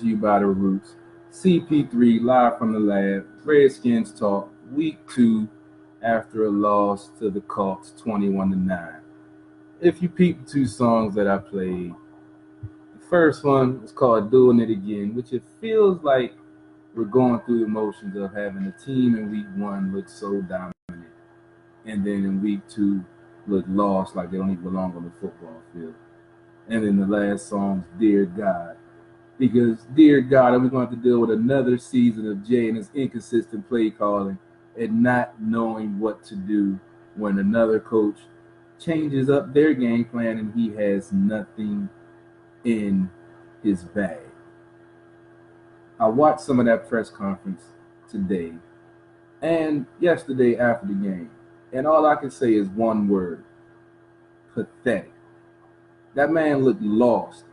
you by the Roots. CP3 live from the lab. Redskins talk. Week 2 after a loss to the Colts 21-9. If you peep the two songs that I played, the first one was called Doing It Again, which it feels like we're going through the motions of having a team in week 1 look so dominant, and then in week 2 look lost like they don't even belong on the football field. And then the last song's Dear God. Because, dear God, are we going to have to deal with another season of Jay and his inconsistent play calling and not knowing what to do when another coach changes up their game plan and he has nothing in his bag? I watched some of that press conference today and yesterday after the game, and all I can say is one word: pathetic. That man looked lost.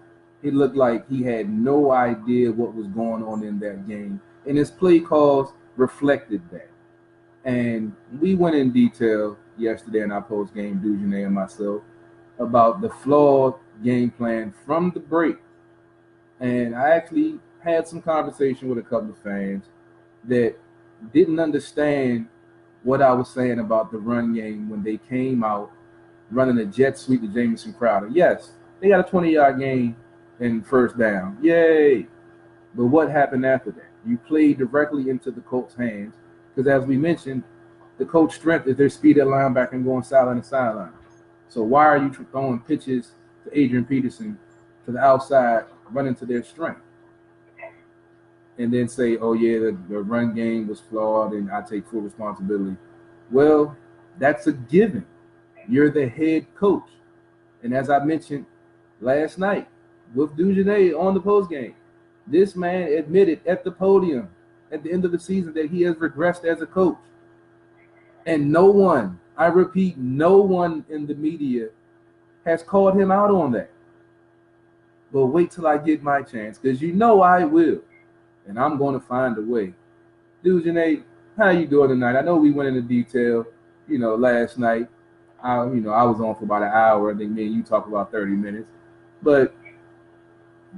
He looked like he had no idea what was going on in that game, and his play calls reflected that. And we went in detail yesterday in our post-game, Dujunnea and myself, about the flawed game plan from the break. And I actually had some conversation with a couple of fans that didn't understand what I was saying about the run game when they came out running a jet sweep to Jamison Crowder. Yes, they got a 20-yard gain and first down. Yay! But what happened after that? You played directly into the Colts' hands because, as we mentioned, the Colts' strength is their speed at linebacker and going sideline to sideline. So why are you throwing pitches to Adrian Peterson to the outside, running to their strength? And then say, oh, yeah, the run game was flawed and I take full responsibility. Well, that's a given. You're the head coach. And as I mentioned last night with Dujunnea on the postgame, this man admitted at the podium at the end of the season that he has regressed as a coach. And no one, I repeat, no one in the media has called him out on that. But wait till I get my chance, because you know I will. And I'm going to find a way. Dujunnea, how you doing tonight? I know we went into detail, last night. I was on for about an hour. I think me and you talked about 30 minutes. But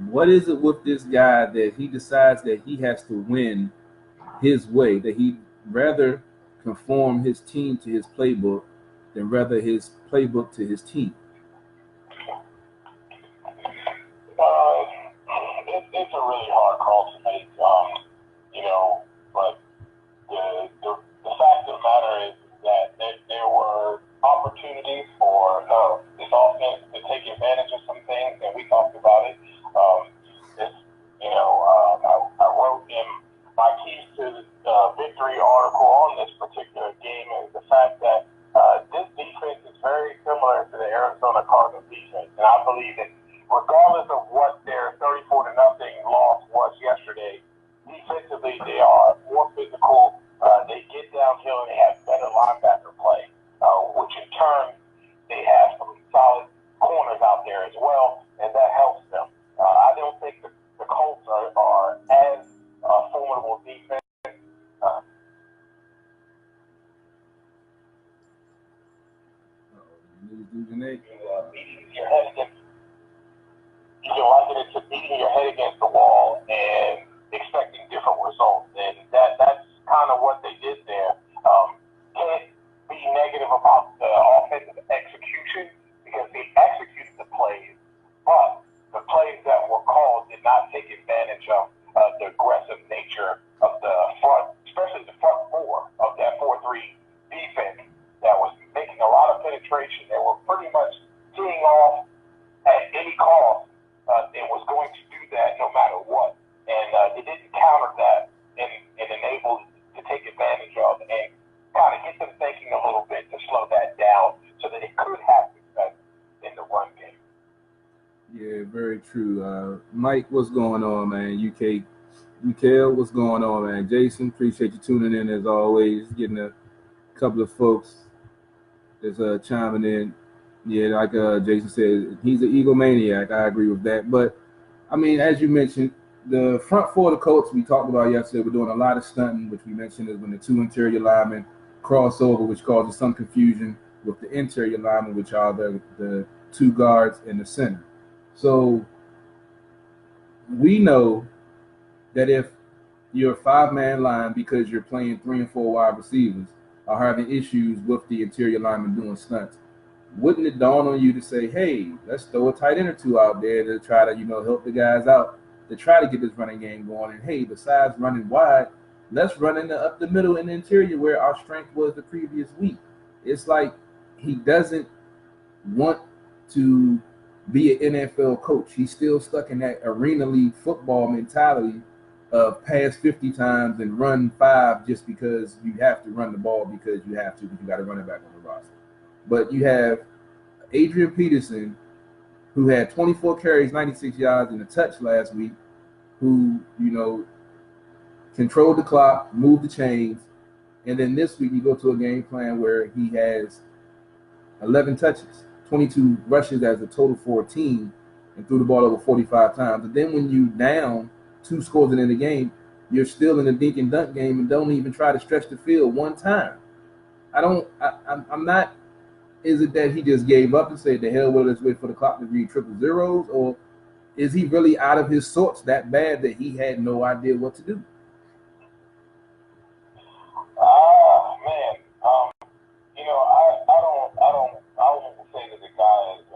what is it with this guy that he decides that he has to win his way, that he'd rather conform his team to his playbook than rather his playbook to his team? It's a really hard call to make, but the fact of the matter is that there were opportunities for this offense to take advantage of some things, and we talked about it. I wrote in my keys to the victory article on this particular game is the fact that this defense is very similar to the Arizona Cardinals defense, and I believe that regardless of what their 34-0 loss was yesterday, defensively they are more physical. They get downhill and they have better linebacker play, which in turn they have some solid corners out there as well, and that helps them. I don't think the Colts are as formidable defense. Beating your head against, you can liken it to beating your head against the wall and expecting different results, and that's kind of what they did there. Can't be negative about the offensive execution because they executed the plays, but the plays that were called did not take advantage of the aggressive nature of the front, especially the front four of that 4-3 defense that was making a lot of penetration. They were pretty much teeing off at any cost. It was going to do that no matter what, and they didn't counter that and enable to take advantage of and kind of get them thinking a little bit to slow that down so that it could have success in the run game. Yeah, very true. Mike, what's going on, man? UKL, what's going on, man? Jason, appreciate you tuning in as always. Getting a couple of folks that's chiming in. Yeah, like Jason said, he's an egomaniac. I agree with that. But, I mean, as you mentioned, the front four of the Colts we talked about yesterday, we're doing a lot of stunting, which we mentioned is when the two interior linemen cross over, which causes some confusion with the interior linemen, which are the two guards in the center. So we know that if your 5-man line, because you're playing 3 and 4 wide receivers, are having issues with the interior lineman doing stunts, wouldn't it dawn on you to say, hey, let's throw a tight end or two out there to try to, help the guys out to try to get this running game going? And hey, besides running wide, let's run up the middle in the interior where our strength was the previous week. It's like he doesn't want to be an NFL coach. He's still stuck in that arena league football mentality of pass 50 times and run 5 just because you have to run the ball because you have to, because you got to run it back on the roster. But you have Adrian Peterson, who had 24 carries, 96 yards, and a touch last week, who, controlled the clock, moved the chains. And then this week you go to a game plan where he has 11 touches, 22 rushes as a total 14, and threw the ball over 45 times. And then when you down 2 scores in the game, you're still in a dink and dunk game and don't even try to stretch the field one time. I'm not. Is it that he just gave up and said, the hell with it, let's wait for the clock to read triple zeros? Or is he really out of his sorts that bad that he had no idea what to do? Man. I wouldn't say that the guy is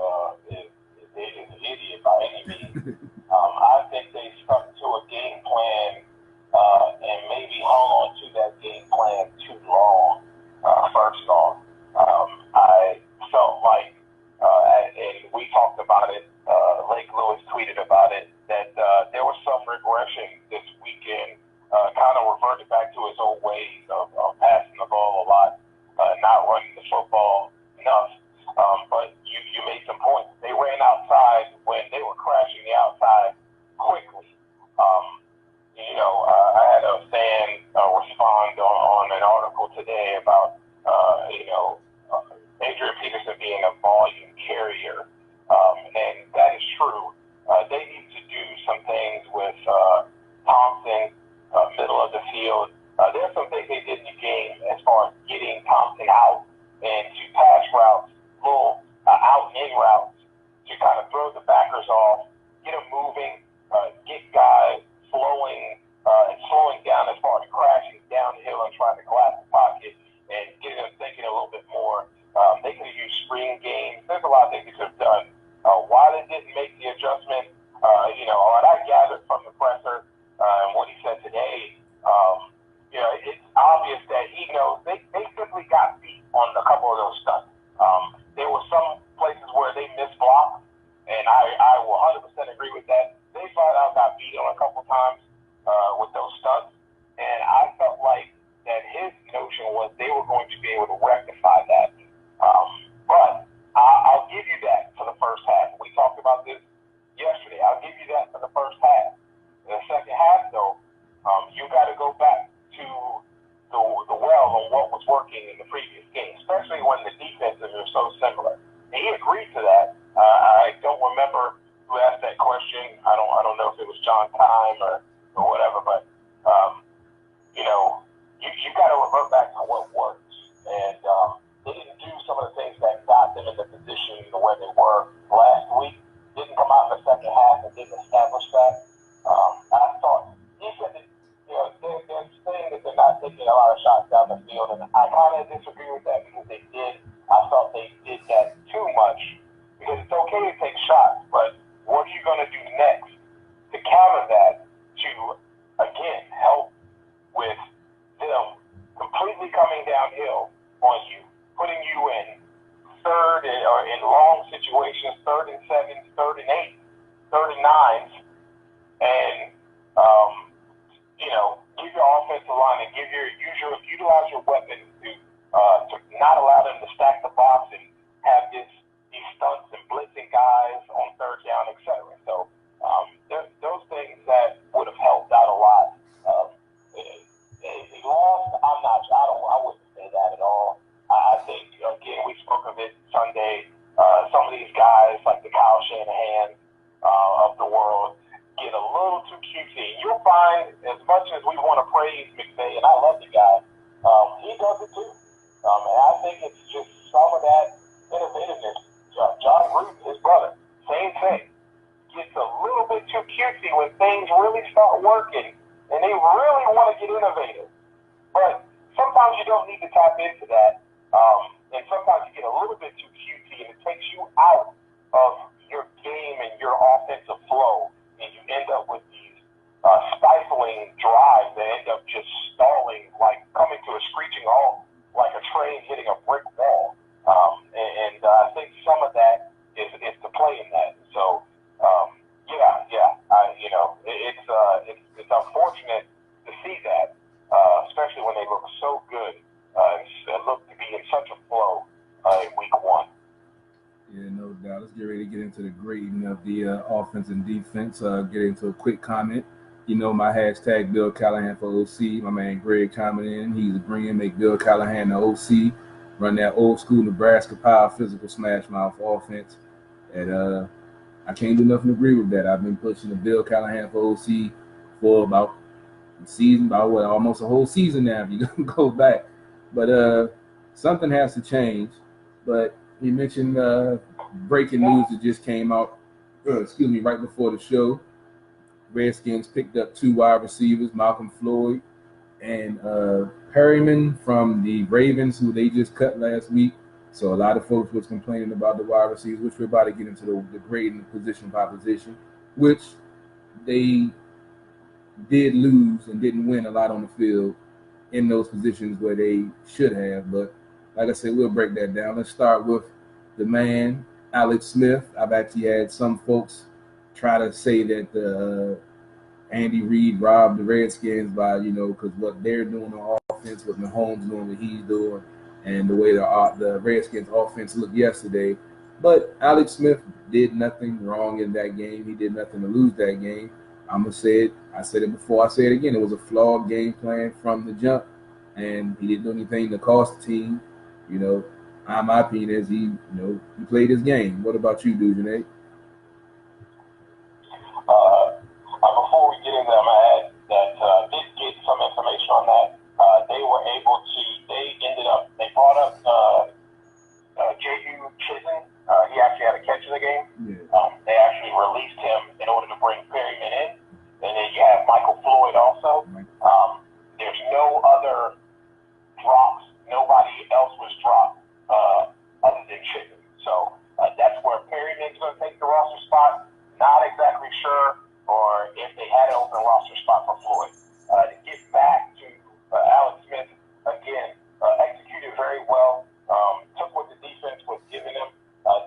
an idiot by any means. I think they stuck to a game plan and maybe hung on to that game plan too long. First off, I felt like, and we talked about it, Lake Lewis tweeted about it, that there was some regression this weekend, kind of reverted back to his old ways of passing the ball a lot, not running the football enough. But you made some points. They ran outside when they were crashing the outside quickly. I had a fan respond on an article today about, Adrian Peterson being a volume carrier, and that is true. They need to do some things with Thompson, middle of the field. There's some things they did in the game as far as getting Thompson out and to pass routes, little out-in routes, to kind of throw the backers off, get them moving, get guys slowing down as far as crashing downhill and trying to collapse the pocket and get them thinking a little bit more. They could have used screen games. There's a lot of things they could have done. Why they didn't make the adjustment, what I gathered from the presser and what he said today, it's obvious that he knows they simply got beat on a couple of those stunts. There were some places where they missed blocks, and I will 100% agree with that. They flat out got beat on a couple times with those stunts, and I felt like that his notion was they were going to be able to rectify that. But I'll give you that for the first half. We talked about this yesterday. I'll give you that for the first half. In the second half, though, you got to go back to the well on what was working in the previous game, especially when the defenses are so similar. And he agreed to that. I don't remember who asked that question. I don't know if it was John Time or whatever, but you got to revert back to what works. And they didn't do some of the things that got them in the position where they were last week. Didn't come out in the second half and didn't establish that. I thought defense, they're saying that they're not taking a lot of shots down the field, and I kind of disagree with that because they did. I thought they did that too much because it's okay to take shots, but what are you going to do next to counter that to, again, help with them completely coming downhill on you, putting you in third or in long situations, 3rd and 7s, 3rd and 8s, 3rd and 9s, and give your offensive line and utilize your weapons to not allow them to stack the box and have these stunts and blitzing guys on 3rd down, etc. So those things that would have helped out a lot. They lost. I wouldn't say that at all. I think, again, we spoke of it Sunday. Some of these guys, like the Kyle Shanahan of the world, get a little too cutesy. You'll find, as much as we want to praise McVay, and I love the guy, he does it too. And I think it's just some of that innovativeness. John Gruden, his brother, same thing. Gets a little bit too cutesy when things really start working. and they really want to get innovative. But sometimes you don't need to tap into that, and sometimes you get a little bit too cutesy, and it takes you out of your game and your offensive flow, and you end up with these stifling drives that end up just stalling, like coming to a screeching halt, like a train hitting a brick wall. And I think some of that is to play in that. So, it's unfortunate to see that, especially when they look so good and look to be in such a flow in week one. Yeah, no doubt. Let's get ready to get into the grading of the offense and defense. Get into a quick comment. You know, my hashtag Bill Callahan for OC. My man Greg coming in. He's agreeing, make Bill Callahan the OC. Run that old school Nebraska power physical smash mouth offense. And I can't do nothing to agree with that. I've been pushing the Bill Callahan for OC for about almost a whole season now if you go back. But something has to change. But he mentioned breaking news that just came out, right before the show. Redskins picked up 2 wide receivers, Malcolm Floyd and Perryman from the Ravens, who they just cut last week. So a lot of folks was complaining about the wide receivers, which we're about to get into the grading position by position, which they did lose and didn't win a lot on the field in those positions where they should have. But like I said, we'll break that down. Let's start with the man, Alex Smith. I've actually had some folks try to say that Andy Reid robbed the Redskins by, because what they're doing on offense, what Mahomes doing, what he's doing, and the way the Redskins offense looked yesterday. But Alex Smith did nothing wrong in that game. He did nothing to lose that game. I'm going to say it. I said it before. I say it again. It was a flawed game plan from the jump, and he didn't do anything to cost the team. My opinion is he played his game. What about you, Dujunnea? Before we get into that, I'm going to add that did get some information on that. They brought up J.U. Chisholm. He actually had a catch in the game. Yeah. They actually released him in order to bring Perryman in. And then you have Michael Floyd also. There's no other drops. Nobody else was dropped other than Chisholm. So that's where Perryman's going to take the roster spot. Not exactly sure, or if they had an open roster spot for Floyd. To get back to Alex Smith, again, executed very well. Took what the defense was giving him.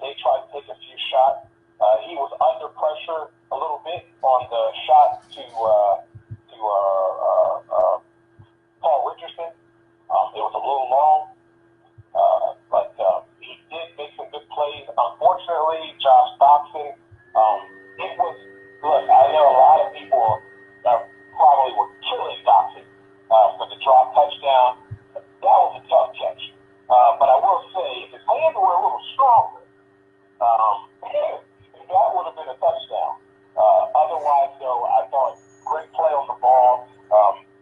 They tried to take a few shots. He was under pressure a little bit on the shot to Paul Richardson. It was a little long, but he did make some good plays. Unfortunately, Josh Dobson, I know a lot of people probably were killing Dobson for the drop touchdown. That was a tough catch. But I will say, if his hands were a little stronger, that would have been a touchdown. Otherwise, though, I thought great play on the ball.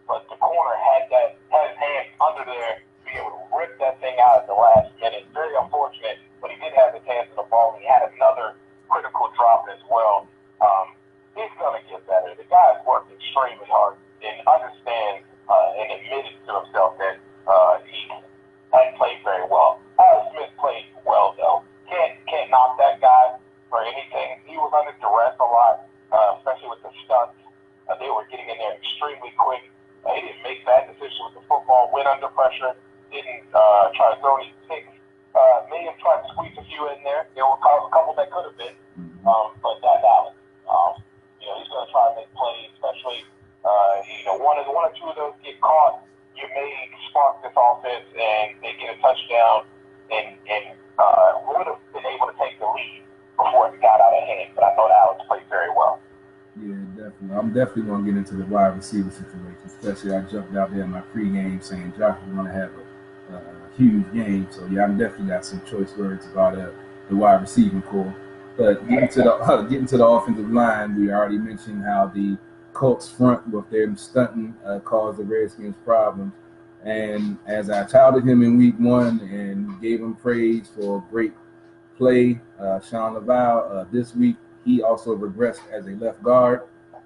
But the corner had his hands under there to be able to rip that thing out at the last minute. Very unfortunate, but he did have his hands on the ball. He had another critical drop as well. He's going to get better. The guy's worked extremely hard and understands and admitted to himself that he hadn't played very well. Alex Smith played well, though. Can't knock that guy for anything. He was under duress a lot, especially with the stunts. They were getting in there extremely quick. He didn't make bad decisions with the football, went under pressure, didn't try to throw any picks. May have tried to squeeze a few in there. There were a couple that could have been, but that's Alex. He's going to try to make plays, especially one or two of those get caught. You may spark this offense and they get a touchdown and would have been able to take the lead before it got out of hand. But I thought Alex played very well. Yeah, definitely. I'm definitely going to get into the wide receiver situation, especially I jumped out there in my pregame saying Josh is going to have a huge game. So, yeah, I'm definitely got some choice words about the wide receiving core. But getting to the offensive line, we already mentioned how the Colts front with their stunting caused the Redskins problems. And as I touted him in week 1 and gave him praise for a great play, Sean Laval, this week he also regressed as a left guard,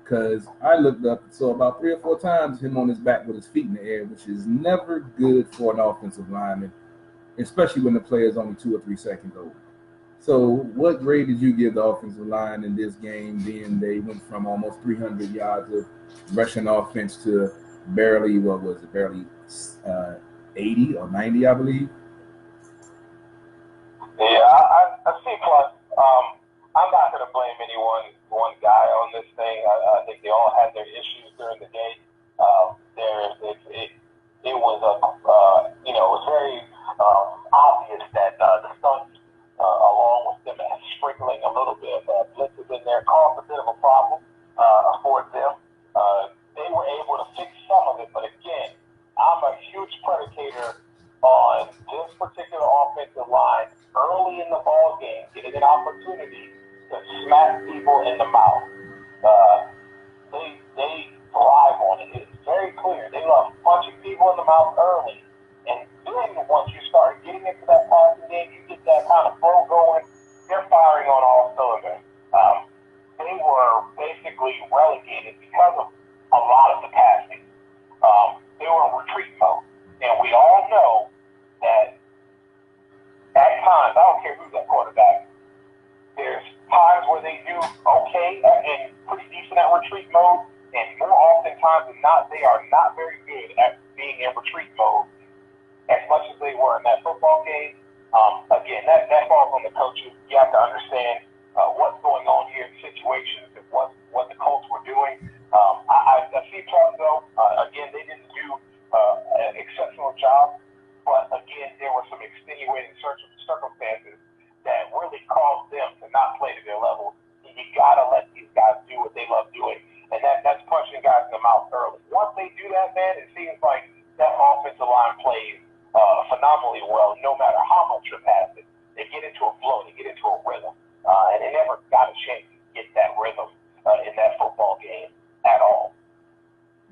because I looked up, saw about 3 or 4 times him on his back with his feet in the air, which is never good for an offensive lineman, especially when the player is only 2 or 3 seconds old. So what grade did you give the offensive line in this game, being they went from almost 300 yards of rushing offense to barely 80 or 90, I believe? Yeah, I see plus. I'm not going to blame one guy on this thing. I think they all had their issues during the day. It was it was very obvious that the Suns, along with them sprinkling a little bit of blitzes in there, caused a bit of a problem for them. They were able to fix some of it, but again, I'm a huge predicator on this particular offensive line early in the ball game, getting an opportunity to smack people in the mouth. They thrive on it. It's very clear. They love punching people in the mouth early. And then once you start getting into that passing game, you get that kind of flow going, they're firing on all cylinders. They were basically relegated because of a lot of the passing. They were in retreat mode. And we all know that at times, I don't care who's that quarterback, there's times where they do okay and pretty decent at retreat mode, and more often times than not, they are not very good at being in retreat mode as much as they were in that football game. Again, that falls on the coaches. You have to understand what's going on here in situations and what the Colts were doing. I see plus though. Again, they didn't do an exceptional job, but again, there were some extenuating circumstances that really caused them to not play to their level. You gotta let these guys do what they love doing, and that's punching guys in the mouth early. Once they do that, man, it seems like that offensive line plays phenomenally well, no matter how much you're passing. They get into a flow, they get into a rhythm, and they never got a chance to get that rhythm in that football game at all.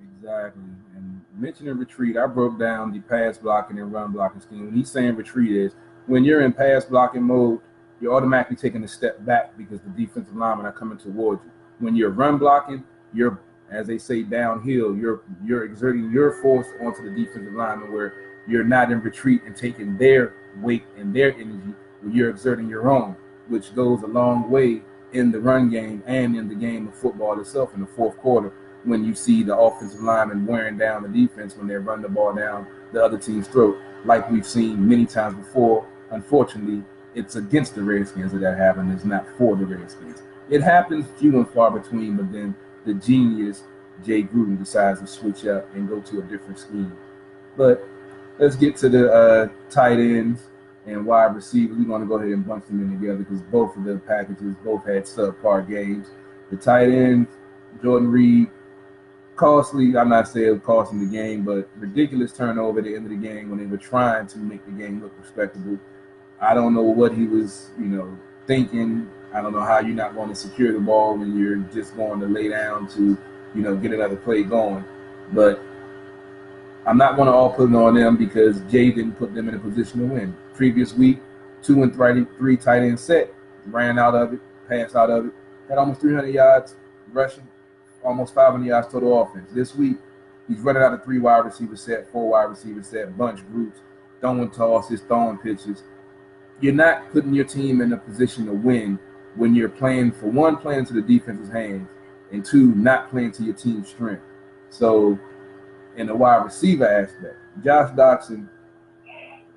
Exactly. And mentioning retreat, I broke down the pass blocking and run blocking scheme. When he's saying retreat is when you're in pass blocking mode, you're automatically taking a step back because the defensive linemen are coming towards you. When you're run blocking, you're, as they say, downhill. You're exerting your force onto the defensive lineman where you're not in retreat and taking their weight and their energy. You're exerting your own, which goes a long way in the run game and in the game of football itself in the fourth quarter, when you see the offensive linemen wearing down the defense when they run the ball down the other team's throat, like we've seen many times before. Unfortunately, it's against the Redskins that happened. It's not for the Redskins. It happens few and far between, but then the genius Jay Gruden decides to switch up and go to a different scheme. But let's get to the tight ends and wide receivers. We're going to go ahead and bunch them in together because both of the packages both had subpar games. The tight ends, Jordan Reed, costly. I'm not saying costing the game, but ridiculous turnover at the end of the game when they were trying to make the game look respectable. I don't know what he was, thinking. I don't know how you're not going to secure the ball when you're just going to lay down to, get another play going. But I'm not going to all put it on them because Jay didn't put them in a position to win. Previous week, 2 and 3 tight end set, ran out of it, passed out of it, had almost 300 yards rushing, almost 500 yards total offense. This week, he's running out of 3 wide receiver set, 4 wide receiver set, bunch groups, throwing tosses, throwing pitches. You're not putting your team in a position to win when you're playing, for one, playing into the defense's hands, and 2, not playing to your team's strength. So, in the wide receiver aspect, Josh Doctson,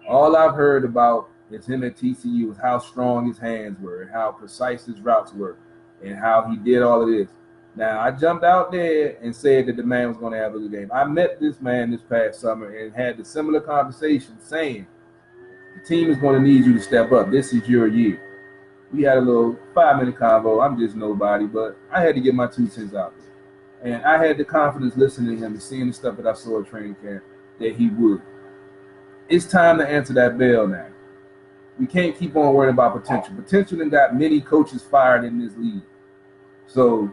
all I've heard about is him at TCU is how strong his hands were and how precise his routes were and how he did all of this. Now, I jumped out there and said that the man was going to have a good game. I met this man this past summer and had the similar conversation saying, the team is going to need you to step up. This is your year. We had a little 5-minute convo. I'm just nobody, but I had to get my 2 cents out there. And I had the confidence listening to him and seeing the stuff that I saw at training camp that he would. It's time to answer that bell now. We can't keep on worrying about potential. Potential done got many coaches fired in this league. So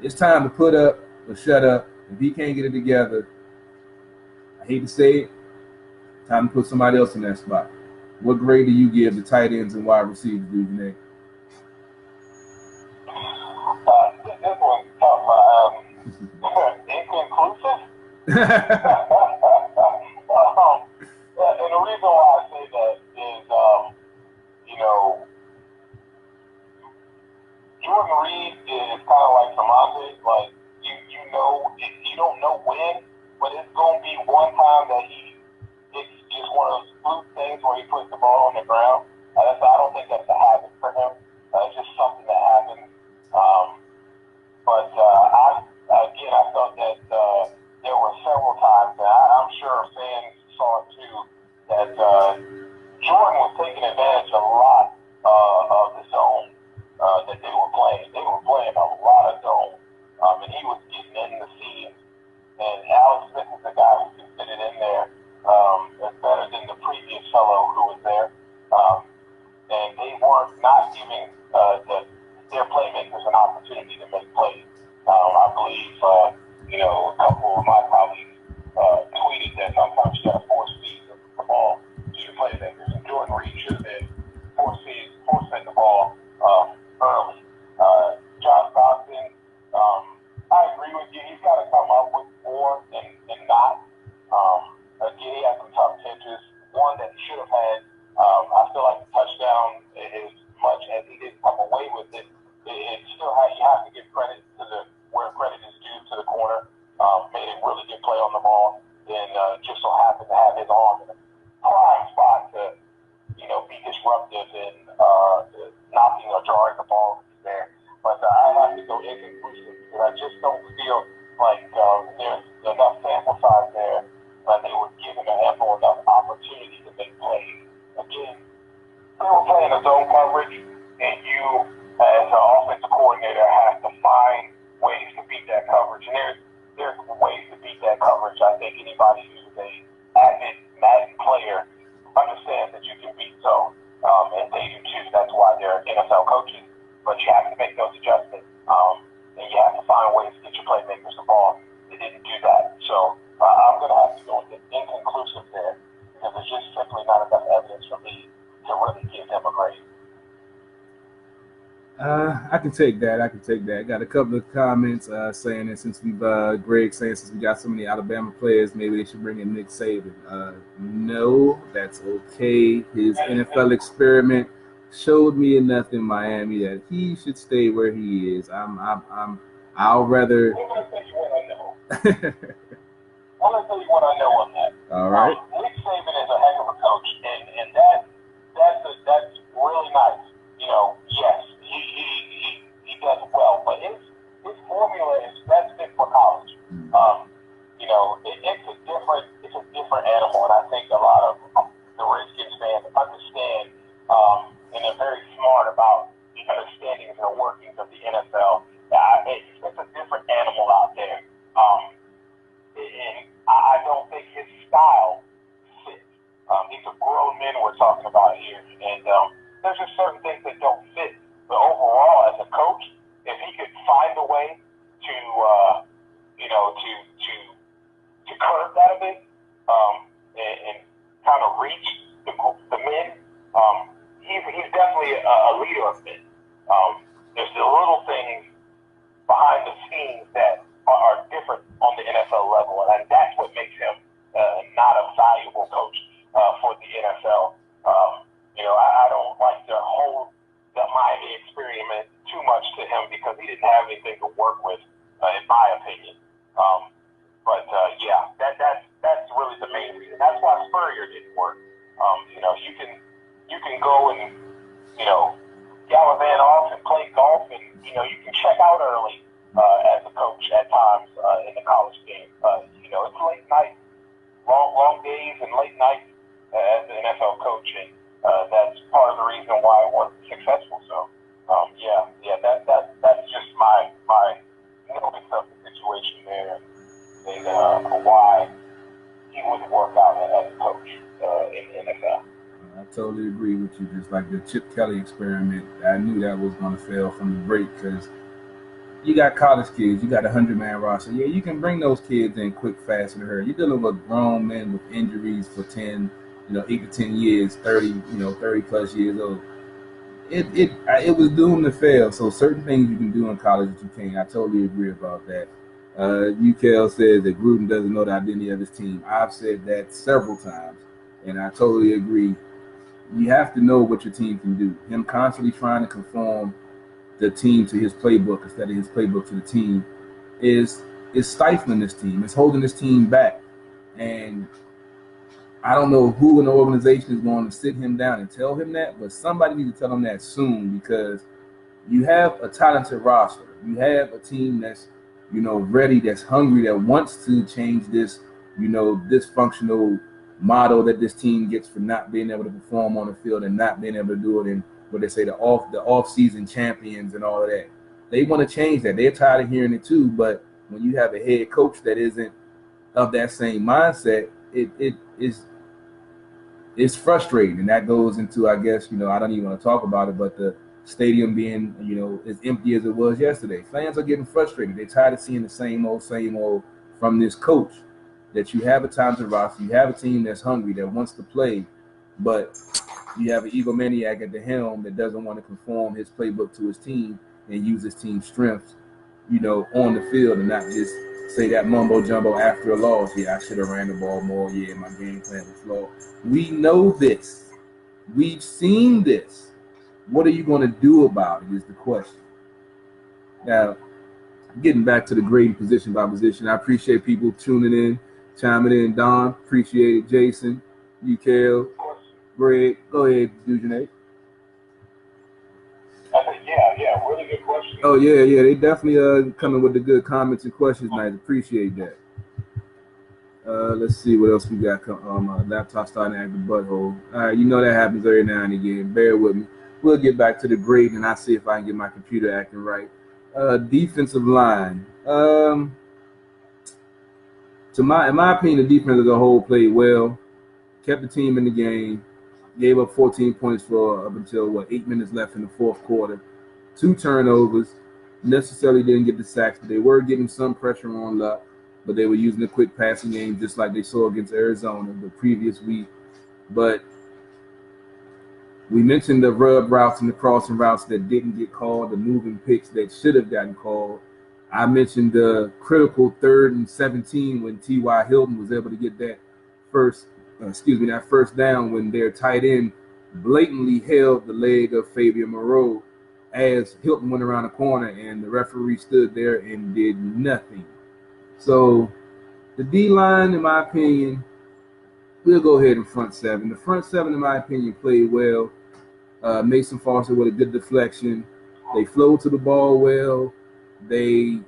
it's time to put up or shut up. If he can't get it together, I hate to say it, time to put somebody else in that spot. What grade do you give the tight ends and wide receivers, Dujunnea? This one's tough. And the reason why I say that is, you know, Jordan Reed is kind of like Samante. Like you know, you don't know when, but it's gonna be one time that it's just one of those fluke things where he puts the ball on the ground. I don't think that's a habit for him. It's just something that happens. I felt that there were several times, and I'm sure fans saw it too, that Jordan was taking advantage of a lot of the zone that they were playing. They were playing a lot of zone, and he was getting in the seams. And Alex Smith is the guy who can fit it in there better than the previous fellow who was there. And they were not giving their playmakers an opportunity to make plays. I believe, a couple of my colleagues tweeted that sometimes you got to force feed the ball to your playmakers. And Jordan Reed should have been force-fed the ball early. Josh Dawson, I agree with you. He's got to come up with more than not. Again, he had some tough catches. One that he should have had. I feel like the touchdown, as much as he didn't come away with it, it still you have to give credit to where credit is due to the corner. Made a really good play on the ball, and just so happened to have his arm in a prime spot to, be disruptive and knocking or jarring the ball there. But I have to go inconclusive because I just don't feel like there's enough sample size there. They were given an ample enough opportunity to make plays. Again, they were playing a zone coverage, and you, as an offensive coordinator, have to find ways to beat that coverage. And there's ways to beat that coverage. I think anybody who's a avid Madden player understands that you can beat zone, and they do too. That's why they're NFL coaches. But you have to make those adjustments, and you have to find ways to get your playmakers the ball. They didn't do that, so I'm going to have to go inconclusive there because there's just simply not enough evidence for me to really give them a grade. I can take that. I got a couple of comments saying that since Greg saying since we got so many Alabama players, maybe they should bring in Nick Saban. No, that's okay. His NFL experiment showed me enough in Miami that he should stay where he is. I'll rather. I'm going to tell you what I know. I'm going to tell you what I know on that. All right. Nick Saban is a heck of a coach, and that's really nice. Yes, he does well, but his formula is best fit for college. It's a different animal, and I think a lot of the Redskins fans understand, and they're very smart about the understanding of the workings of the NFL. It's a different animal out there, and I don't think his style fits. These are grown men we're talking about here, and there's just certain things that don't fit. But overall, as a coach, if he could find a way to curb that a bit, and kind of reach the men, he's definitely a leader of men. There's the little things behind the scenes that are different on the NFL level, and that's what makes him not a valuable coach for the NFL. I don't like to hold the Miami experiment too much to him because he didn't have anything to work with, in my opinion. That's really the main reason. That's why Spurrier didn't work. You can go and gallivant off and play golf, and you can check out early as a coach at times in the college game. It's late night, long days and late nights as an NFL coach, and that's part of the reason why it wasn't successful. So, that's just my notice of the situation there, and why he wouldn't work out as a coach in the NFL. I totally agree with you. Just like the Chip Kelly experiment, I knew that was going to fail from the break because you got college kids, you got a 100-man roster. Yeah, you can bring those kids in quick, fast, and hurry. You're dealing with grown men with injuries for 8 to 10 years, 30 plus years old. It was doomed to fail. So certain things you can do in college that you can't. I totally agree about that. UKL says that Gruden doesn't know the identity of his team. I've said that several times, and I totally agree. You have to know what your team can do. Him constantly trying to conform the team to his playbook instead of his playbook to the team is stifling this team. It's holding this team back. And I don't know who in the organization is going to sit him down and tell him that, but somebody needs to tell him that soon, because you have a talented roster. You have a team that's, ready, that's hungry, that wants to change this, dysfunctional model that this team gets for not being able to perform on the field and not being able to do it in what they say the off-season champions and all of that. They want to change that. They're tired of hearing it too, but when you have a head coach that isn't of that same mindset, it's frustrating, and that goes into, I guess, I don't even want to talk about it, but the stadium being, as empty as it was yesterday. Fans are getting frustrated. They're tired of seeing the same old from this coach. That you have a talented roster, you have a team that's hungry, that wants to play, but you have an egomaniac at the helm that doesn't want to conform his playbook to his team and use his team's strengths, on the field, and not just say that mumbo jumbo after a loss. Yeah, I should have ran the ball more. Yeah, my game plan was flawed. We know this. We've seen this. What are you going to do about it is the question. Now, getting back to the grading position by position, I appreciate people tuning in, chiming in. Don, appreciate it. Jason, UKL, Greg, go ahead, Dujunnea. Yeah, really good question. Oh, yeah, they definitely coming with the good comments and questions tonight. Appreciate that. Let's see what else we got. My laptop starting to act the butthole. All right, that happens every now and again. Bear with me. We'll get back to the grade, and I'll see if I can get my computer acting right. Defensive line. In my opinion, the defense as a whole played well, kept the team in the game, gave up 14 points for up until 8 minutes left in the fourth quarter. 2 turnovers, necessarily didn't get the sacks, but they were getting some pressure on Luck, but they were using the quick passing game just like they saw against Arizona the previous week. But we mentioned the rub routes and the crossing routes that didn't get called, the moving picks that should have gotten called. I mentioned the critical 3rd and 17 when T.Y. Hilton was able to get that first down when their tight end blatantly held the leg of Fabian Moreau as Hilton went around the corner, and the referee stood there and did nothing. So the D-line, in my opinion, we'll go ahead in front 7. The front 7, in my opinion, played well. Mason Foster with a good deflection. They flowed to the ball well. They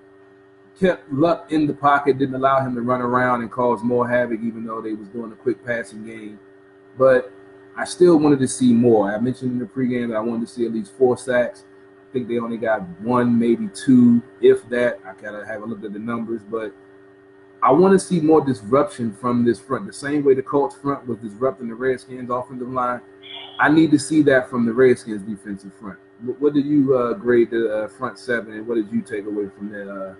kept Luck in the pocket, didn't allow him to run around and cause more havoc, even though they was doing a quick passing game. But I still wanted to see more. I mentioned in the pregame that I wanted to see at least 4 sacks. I think they only got 1, maybe 2, if that. I kind of haven't looked at the numbers, but I want to see more disruption from this front. The same way the Colts front was disrupting the Redskins offensive line, I need to see that from the Redskins defensive front. What did you grade the front 7, and what did you take away from that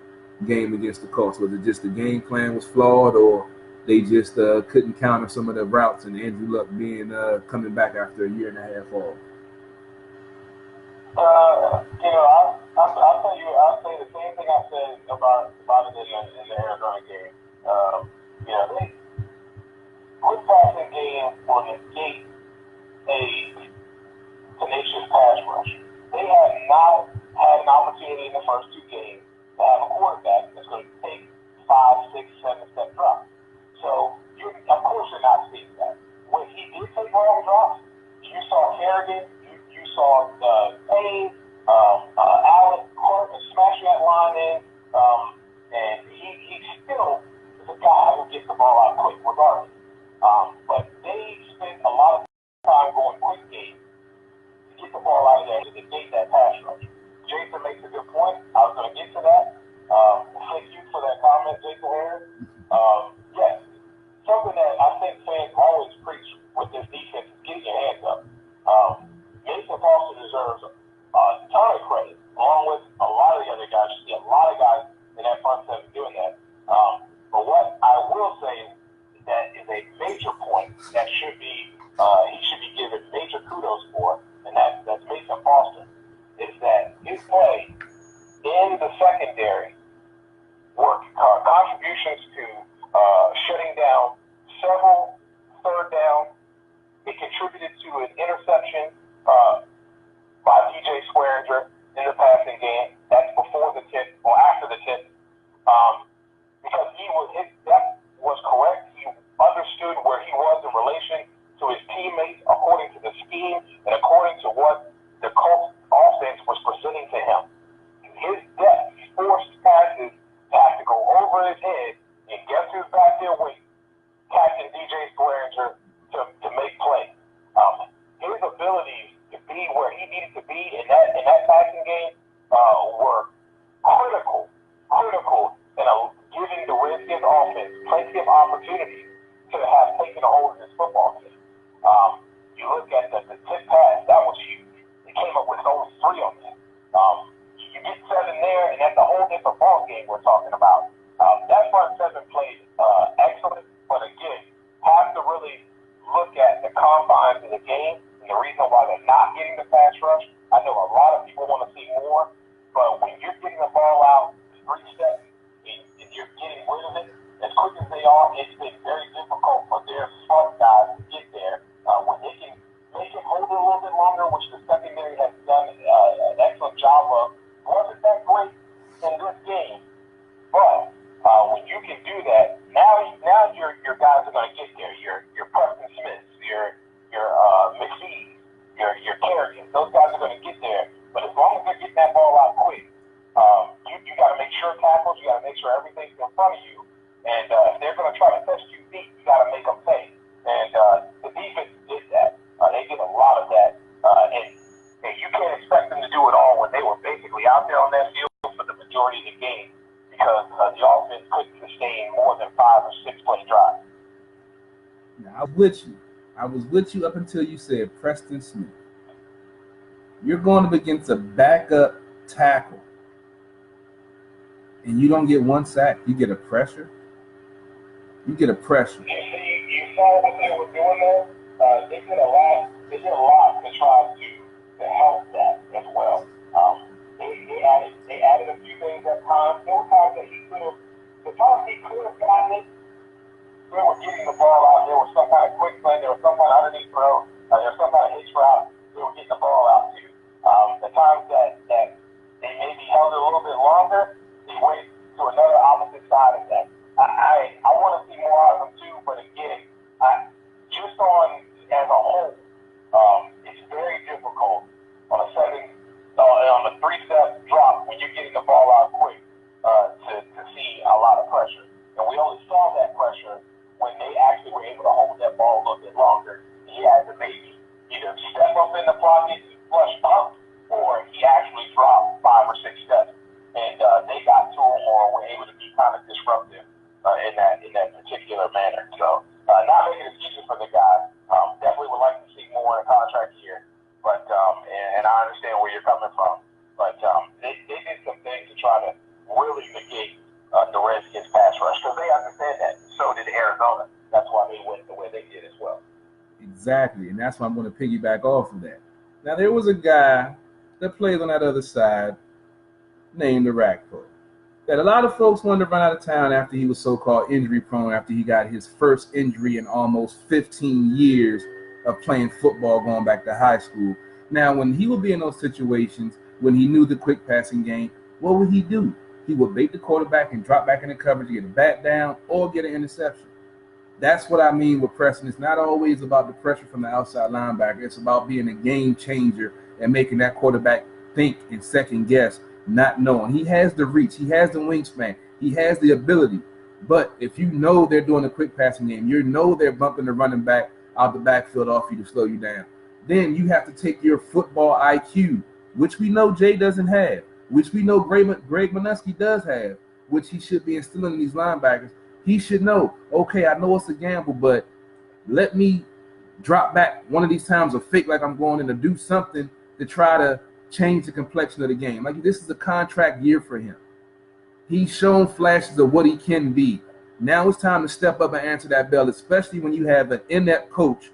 game against the Colts? Was it just the game plan was flawed, or they just couldn't counter some of the routes and Andrew Luck being coming back after a year and a half off? I'll say the same thing I said about it in the Arizona game. They quick passing game will negate a tenacious pass rush. They have not had an opportunity in the first 2 games to have a quarterback that's going to take 5, 6, 7-step drops. So of course you're not seeing that. When he did take ball drops, you saw Kerrigan, you saw Payne, Allen, Carter smash that line in, and he still is a guy who gets the ball out quick regardless. But they spent a lot of time going quick game to get the ball out of there to negate that pass rush. Jason makes a good point. I was going to get to that. Thank you for that comment, Jason Harris. Yes, something that I think fans always preach with this defense is get your hands up. Mason Foster deserves a ton of credit, along with a lot of the other guys. You see a lot of guys in that front 7 doing that. But what I will say is that is a major point that should be he should be given major kudos for, and that's Mason Foster, is that his play in the secondary work is back there with Captain DJ Swearinger to make plays. His abilities to be where he needed to be in that passing game were critical in giving the Redskins offense plenty of opportunities to have taken a hold of this football team. You look at the tip pass, that was huge. They came up with only 3 on that. You get 7 there, and that's a whole different ball game we're talking about. That front 7 played excellent, but again, have to really look at the confines of the game and the reason why they're not getting the pass rush. I know a lot of people want to see more, but when you're getting the ball out 3 steps and you're getting rid of it as quick as they are, it's been very difficult for their smart guys to get there. When they can make it hold it a little bit longer, which the secondary has done an excellent job of. Wasn't that great in this game, but when you can do that, now your guys are going to get there. Your Preston Smiths, your McKees, your Kerrigans, those guys are going to get there. But as long as they're getting that ball out quick, you got to make sure tackles, you got to make sure everything's in front of you. And if they're going to try to test you deep, you got to make them pay. And the defense did that. They did a lot of that. And you can't expect them to do it all when they were basically out there on that field for the majority of the game because the offense couldn't sustain more than 5 or 6 play drives. Now, I was with you up until you said Preston Smith. You're going up against a backup tackle, and you don't get 1 sack. You get a pressure. You get a pressure. You saw what they were doing there. They did a lot. They did a lot to try to help that as well. They added a few things at times. There were times that he could have gotten it. They were getting the ball out. There was some kind of quick play. There was some kind of underneath throw. There was some kind of hitch route. They were getting the ball out too. The times that they maybe held it a little bit longer, they went to another opposite side of that. I want to see more out of them too, but again, just on as a whole, it's very difficult on a 3-step drop when you're getting the ball out quick to see a lot of pressure. And we only saw that pressure when they actually were able to hold that ball a little bit longer. He had to maybe either step up in the pocket and flush up, or he actually dropped 5 or 6 steps. And they got to him or were able to be kind of disruptive in that particular manner. So not making excuses for the guy. Definitely would like to see more in a contract year. But and I understand where you're coming from. But they did some things to try to really negate the Redskins pass rush because they understand that. So did Arizona. That's why they went the way they did as well. Exactly, and that's why I'm going to piggyback off of that. Now, there was a guy that plays on that other side named the Rackpo that a lot of folks wanted to run out of town after he was so-called injury-prone, after he got his first injury in almost 15 years of playing football going back to high school. Now, when he would be in those situations, when he knew the quick passing game, what would he do? He would bait the quarterback and drop back in the coverage, get a bat down, or get an interception. That's what I mean with Preston. It's not always about the pressure from the outside linebacker. It's about being a game changer and making that quarterback think and second guess, not knowing. He has the reach. He has the wingspan. He has the ability. But if you know they're doing a quick passing game, you know they're bumping the running back out the backfield off you to slow you down, then you have to take your football IQ, which we know Jay doesn't have, which we know Greg Minuski does have, which he should be instilling in these linebackers. He should know, okay, I know it's a gamble, but let me drop back one of these times or fake like I'm going in to do something to try to change the complexion of the game. Like, this is a contract year for him. He's shown flashes of what he can be. Now it's time to step up and answer that bell, especially when you have an inept coach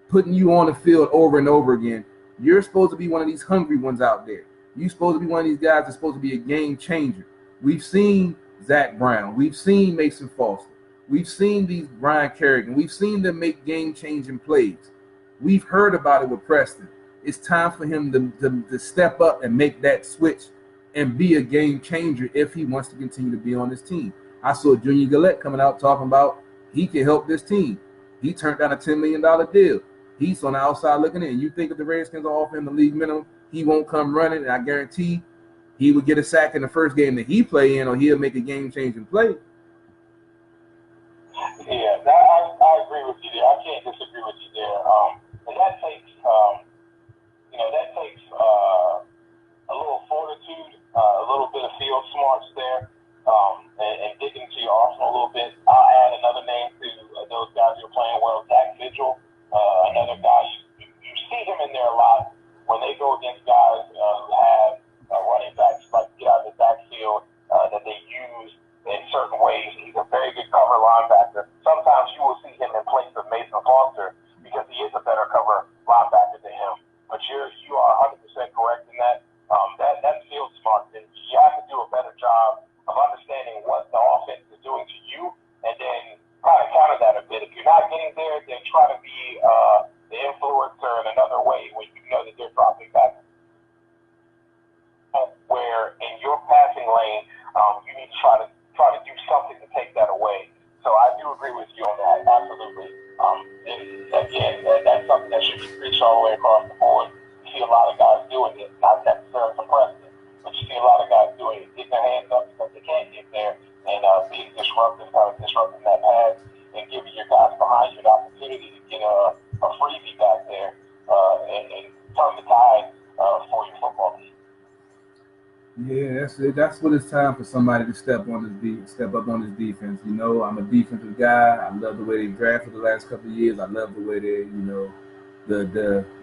putting you on the field over and over again. You're supposed to be one of these hungry ones out there. You're supposed to be one of these guys that's supposed to be a game changer. We've seen Zach Brown. We've seen Mason Foster. We've seen these Brian Kerrigan. We've seen them make game-changing plays. We've heard about it with Preston. It's time for him to step up and make that switch and be a game changer if he wants to continue to be on this team. I saw Junior Gillette coming out talking about he can help this team. He turned down a $10 million deal. He's on the outside looking in. You think if the Redskins offer him the league minimum, he won't come running, and I guarantee he would get a sack in the first game that he play in, or he'll make a game-changing play. Yeah, I agree with you there. I can't disagree with you there. And that takes, a little fortitude, a little bit of field smarts there, and dig into your arsenal a little bit. I'll add another name to those guys who are playing well, Zach Vigil, another guy. You see him in there a lot when they go against guys who have running backs, like get out of the backfield that they use in certain ways. He's a very good cover linebacker. Sometimes you will see him in place of Mason Foster because he is a better cover linebacker than him. But you are 100% correct in that. That's field smart. And you have to do a better job of understanding what the offense is doing to you, and then kind of counter that a bit. If you're not getting there, then try to be the influencer in another way when you know that they're dropping back. Where in your passing lane, you need to try to do something to take that away. So I do agree with you on that, absolutely. Again, that's something that should be preached all the way across the board. You see a lot of guys doing it, not necessarily suppressing it, but you see a lot of guys doing it, getting their hands up because they can't get there, and being disruptive, kind of disrupting that pass, and giving your guys behind you an opportunity to get a freebie back there and turn the tide for your football team. Yeah, that's what it's time for somebody to step up on this defense. You know, I'm a defensive guy. I love the way they drafted the last couple of years. I love the way they,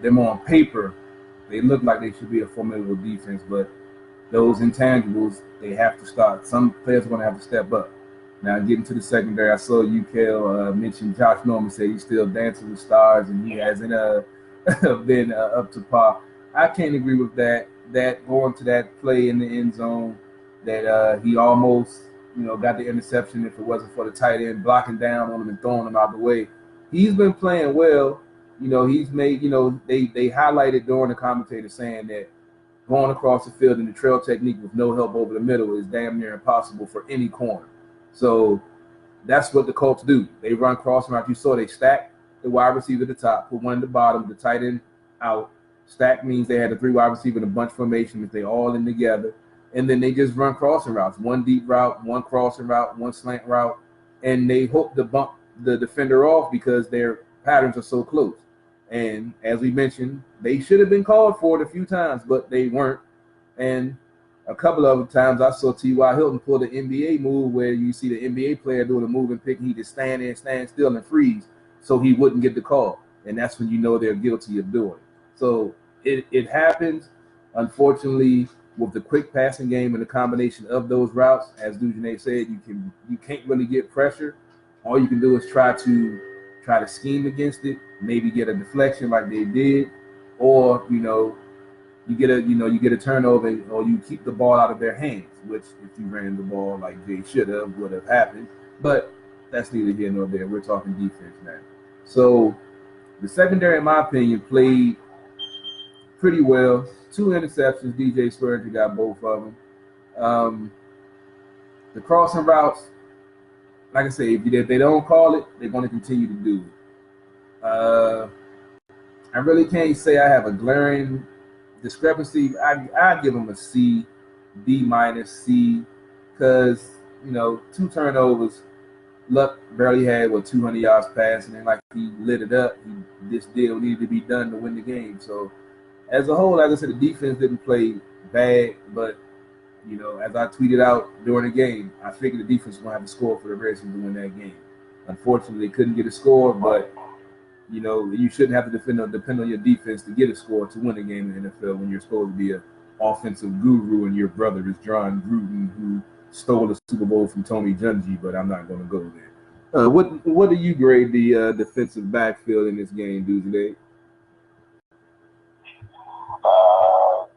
them on paper, they look like they should be a formidable defense, but those intangibles, they have to start. Some players are going to have to step up. Now, getting to the secondary, I saw UKL mention Josh Norman say he's still dancing with stars and he hasn't been up to par. I can't agree with that. That going to that play in the end zone, that he almost, got the interception if it wasn't for the tight end blocking down on him and throwing him out the way. He's been playing well. He's made, they highlighted during the commentator saying that going across the field in the trail technique with no help over the middle is damn near impossible for any corner. So that's what the Colts do. They run crossing routes. You saw they stack the wide receiver at the top, put one at the bottom, the tight end out. Stack means they had a 3 wide receiver in a bunch formation if they all in together. And then they just run crossing routes. One deep route, one crossing route, one slant route. And they hope to bump the defender off because their patterns are so close. And as we mentioned, they should have been called for it a few times, but they weren't. And a couple of times I saw T.Y. Hilton pull the NBA move where you see the NBA player doing a move and pick, and he just stand still and freeze so he wouldn't get the call. And that's when you know they're guilty of doing it. So it happens, unfortunately, with the quick passing game and the combination of those routes. As Dujunnea said, you can't really get pressure. All you can do is try to scheme against it, maybe get a deflection like they did, or you get a turnover, or you keep the ball out of their hands, which if you ran the ball like they should have would have happened. But that's neither here nor there. We're talking defense now. So the secondary, in my opinion, played pretty well. 2 interceptions. DJ Spurgeon got both of them. The crossing routes, like I say, if they don't call it, they're going to continue to do it. I really can't say I have a glaring discrepancy. I give them a C, B minus, C, because 2 turnovers. Luck barely had 200 yards passing, and like he lit it up. This deal needed to be done to win the game. So as a whole, as I said, the defense didn't play bad, but as I tweeted out during the game, I figured the defense was going to have to score for the Redskins to win that game. Unfortunately, they couldn't get a score, but you shouldn't have to depend on your defense to get a score to win a game in the NFL when you're supposed to be an offensive guru and your brother is John Gruden, who stole the Super Bowl from Tony Dungy, but I'm not going to go there. What do you grade the defensive backfield in this game, Dujunnea? Wow.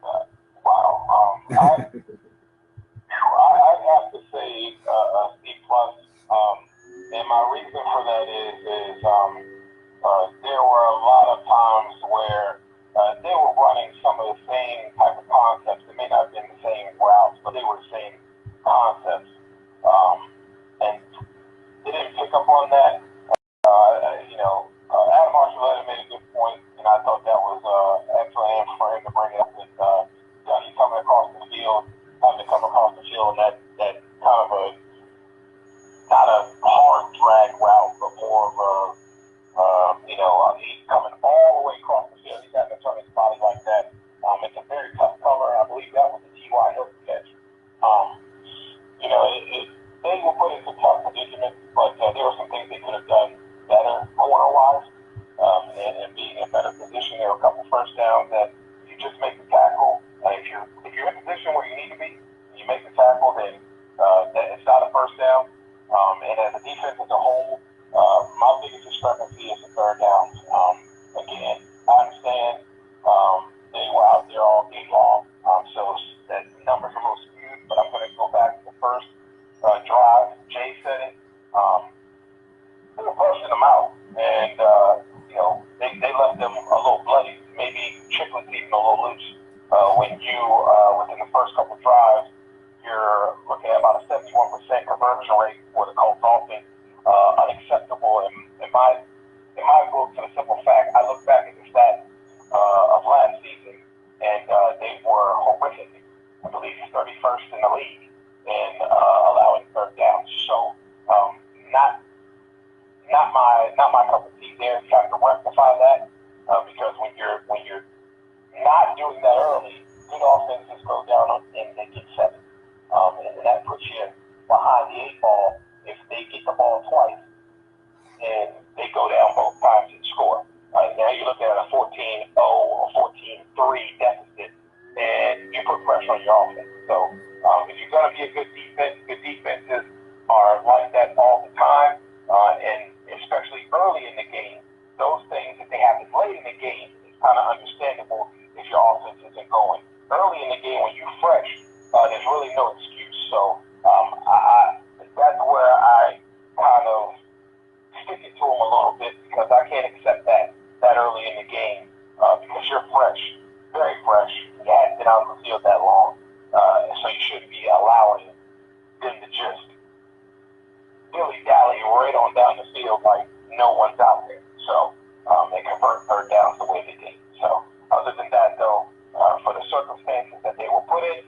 I have to say a C plus, and my reason for that is there were a lot of times where they were running some of the same type of concepts. It may not have been the same routes, but they were the same concepts, and they didn't pick up on that. Adam Marshall made a good point, and I thought that was excellent for him to bring it up with he's coming across the field, having to come across the field, and that kind of not a hard drag route, they were busting them out, and they left them a little bloody, maybe trickling even a little loose. When you within the first couple drives, you're looking at about a 71% conversion rate for the Colts offense, unacceptable in my book, for the simple fact I look back at the stats of last season, and they were horrific. I believe 31st in the league in allowing third downs. So not my cup of tea there. You have to rectify that because when you're not doing that early, good offenses go down and they get seven, and that puts you behind the eight ball. If they get the ball twice and they go down both times and score. Now you're looking at a 14-0 or 14-3 deficit, and you put pressure on your offense. So if you're going to be a good defenses are like that all the time, and especially early in the game. Those things, if they happen late in the game, it's kind of understandable if your offense isn't going. Early in the game, when you're fresh, there's really no excuse. So that's where I kind of stick it to them a little bit, because I can't accept that early in the game, because you're fresh, very fresh. You haven't been out on the field that long, so you shouldn't be allowing them to just dilly-dally right on down the field like no one's out there. So they convert third downs the way they did. So other than that, though, for the circumstances that they were put in,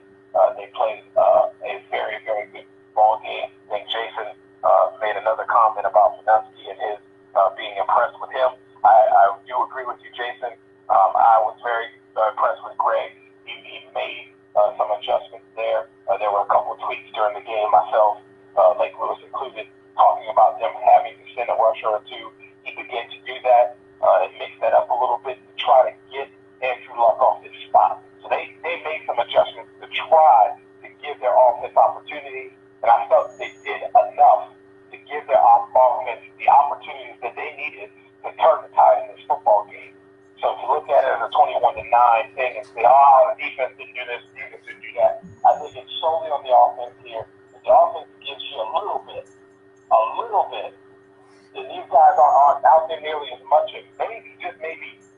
they played a very, very good ball game. I think Jason made another comment about Finunski and his being impressed with him. I do agree with you, Jason. I was very impressed with Greg. He made some adjustments there. There were a couple of tweets during the game myself, Lake Lewis included, talking about them having to send a rusher or two. He began to do that. It mixed that up a little bit to try to get Andrew Luck off his spot. So they made some adjustments to try to give their offense opportunity, and I felt they did enough to give their offense the opportunities that they needed to turn the tide in this football game. So to look at it as a 21-9 thing and say, the defense didn't do this, defense didn't do that, I think it's solely on the offense here. If the offense gives you a little bit, then these guys aren't out there nearly as much. Maybe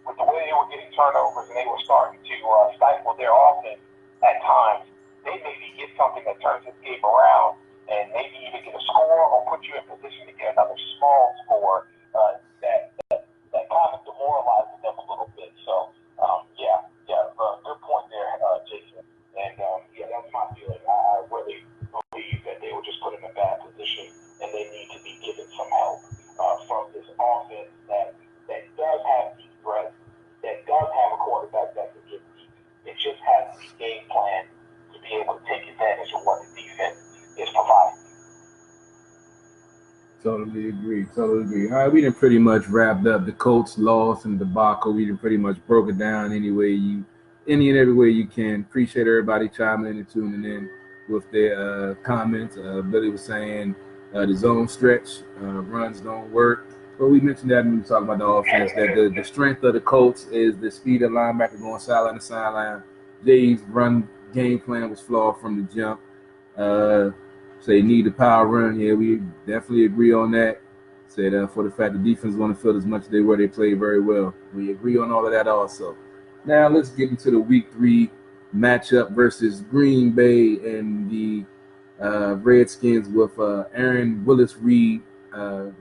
with the way they were getting turnovers and they were starting to stifle their offense at times, they maybe get something that turns this game around and maybe even get a score or put you in position to get another small score that kind of demoralizes them a little bit. So, good point there, Jason. And, that's my feeling. I really believe that they were just put in a bad position and they need to be given some help from this offense that does have deep threats, that does have a quarterback that can get deep. It just has the game plan to be able to take advantage of what the defense is providing. Totally agree. All right, we done pretty much wrapped up the Colts loss and debacle. We done pretty much broke it down any and every way you can. Appreciate everybody chiming in and tuning in with their comments. Billy was saying the zone stretch runs don't work. But we mentioned that when we were talking about the offense, that the strength of the Colts is the speed of linebacker going sideline to sideline. Jay's run game plan was flawed from the jump. So they need the power run. Yeah, we definitely agree on that. Said for the fact the defense is on the field as much as they were, they played very well. We agree on all of that also. Now let's get into the Week 3 matchup versus Green Bay and the Redskins with Aaron Willis-Reed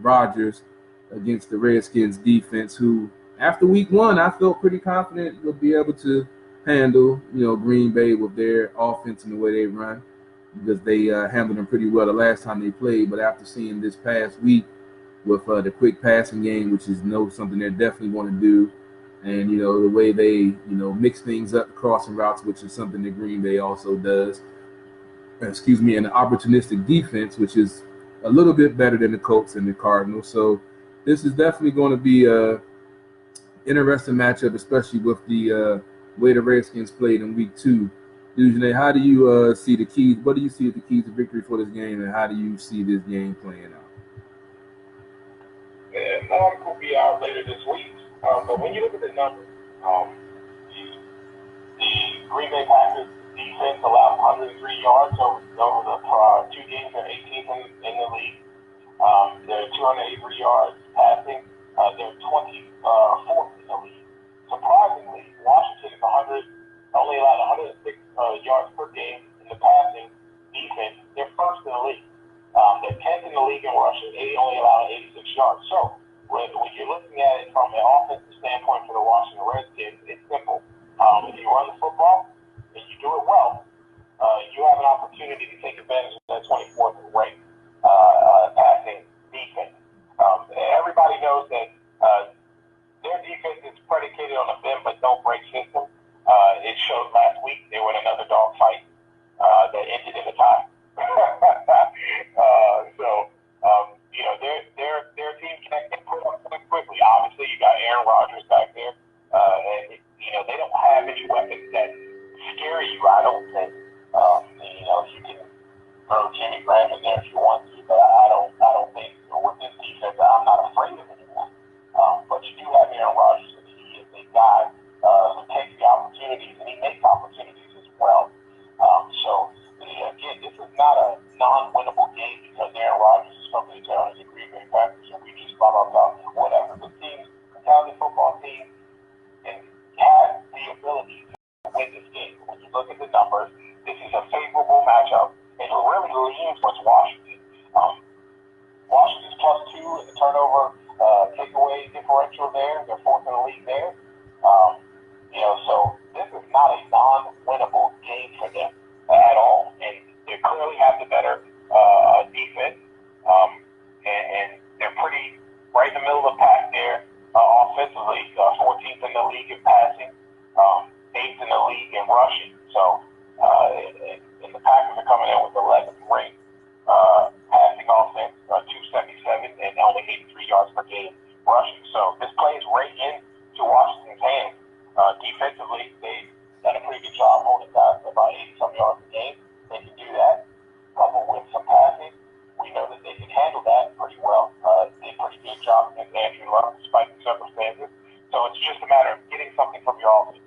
Rodgers against the Redskins defense, who after Week 1 I felt pretty confident would be able to handle Green Bay with their offense and the way they run, because they handled them pretty well the last time they played. But after seeing this past week with the quick passing game, which is something they definitely want to do, and the way they mix things up, crossing routes, which is something that Green Bay also does. And the opportunistic defense, which is a little bit better than the Colts and the Cardinals. So this is definitely going to be a interesting matchup, especially with the way the Redskins played in Week 2. Dujunnea, how do you see the keys? What do you see as the keys to victory for this game, and how do you see this game playing out? Yeah, an article will be out later this week. But when you look at the numbers, the Green Bay Packers defense allowed 103 yards over the 2 games. They're 18th in the league. They're 283 yards passing. They're 24th in the league. Surprisingly, Washington is only allowed 106 yards per game in the passing defense. They're first in the league. They're 10th in the league in rushing. They only allow 86 yards. So when you're looking at it from an offensive standpoint for the Washington Redskins, it's simple. If you run the football and you do it well, you have an opportunity to take advantage of that 24th ranked passing defense. Everybody knows that their defense is predicated on a bend but don't break system. It showed last week they were in another dogfight that ended in a tie. Their team can put up quickly. Obviously, you got Aaron Rodgers back there, and they don't have any weapons that scare you. I don't think. You can throw Jimmy Graham in there if you want to, but I don't think with this defense, I'm not afraid of anyone. But you do have Aaron Rodgers, and he is a guy who takes the opportunities, and he makes opportunities as well. Again, this is not a non-winnable game because Aaron Rodgers is from the Green Bay Packers, and we just blah, blah, blah, whatever. The team, the talented football team, and has the ability to win this game. When you look at the numbers, this is a favorable matchup, and it really leans towards Washington. Washington's +2 in the turnover takeaway differential there. They're fourth in the league there. So this is not a non-winnable game for them at all, and they clearly have the better defense, and they're pretty right in the middle of the pack there offensively. 14th in the league in passing, 8th in the league in rushing. So, and the Packers are coming in with 11th ranked passing offense, 277, and only 83 yards per game rushing. So this plays right into Washington's hands. Defensively, they've done a pretty good job holding guys to about 80-some yards a game. They can do that. Coupled with some passing, we know that they can handle that pretty well. Did a pretty good job against Andrew Luck despite the circumstances. So it's just a matter of getting something from your offense.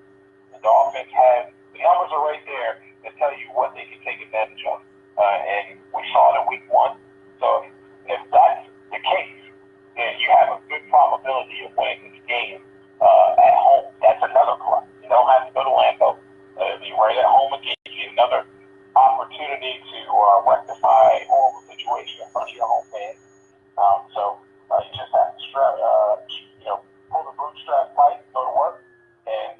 And the offense has, the numbers are right there that tell you what they can take advantage of. And we saw it in week 1. So if that's the case, then you have a good probability of winning this game at home. That's another plus. You don't have to go to Lambeau. Be right at home again. You get another opportunity to rectify a horrible situation in front of your home fans. You just have to pull the bootstraps tight, go to work, and